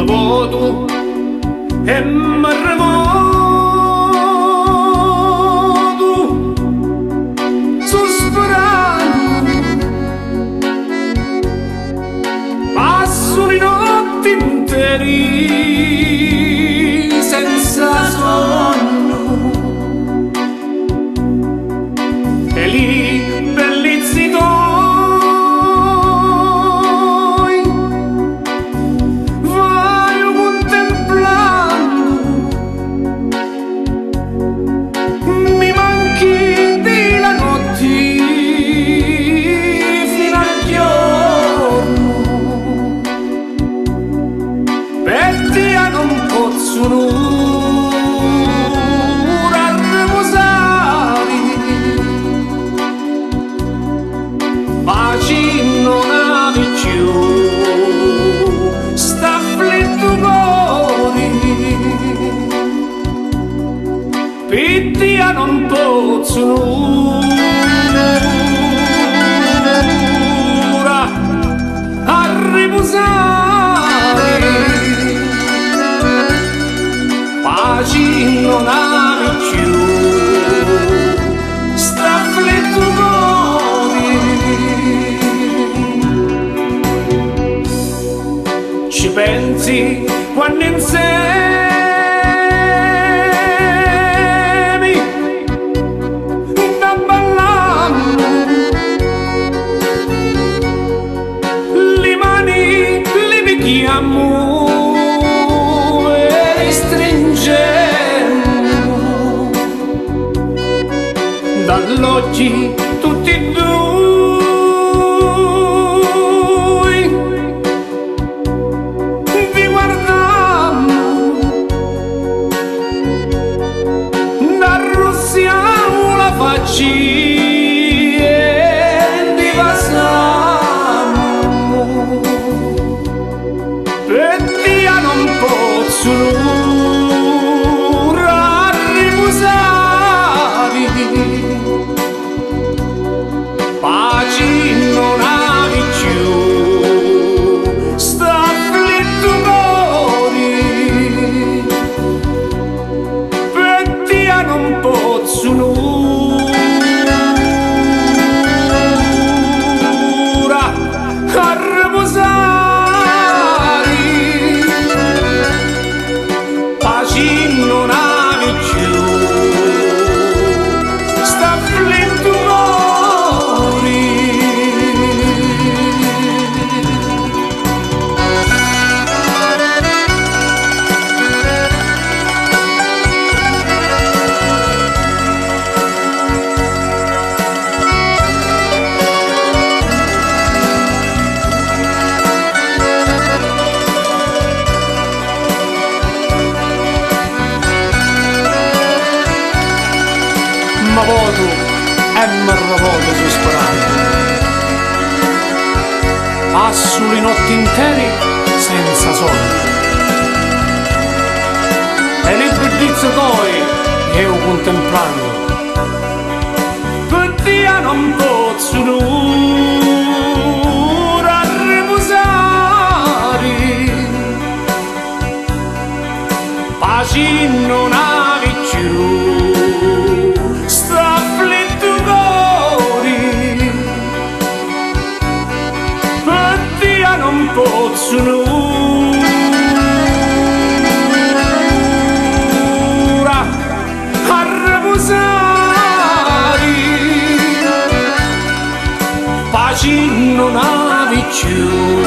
voto e mi remoto sospirando, passo le notti interi senza sonno e lì bellizzi Pittia non posso ora a riposare, pace non hai più, sta afflitto cuore. Ci pensi quando insieme e stringemmo dall'oggi tutti e due, vi guardammo, arrossiamo la faccia. Ora riposare, pace non hai più, sta afflitto cuore, per te non posso ora a riposare. Non hai più, sta afflitto cuore. Ma voto e mi remoto sospirando, passo le notti intere senza sonno e le bellezze tue io contemplando, per te non posso ora riposare, pace non hai più, non posso ora a riposare, pace non hai più.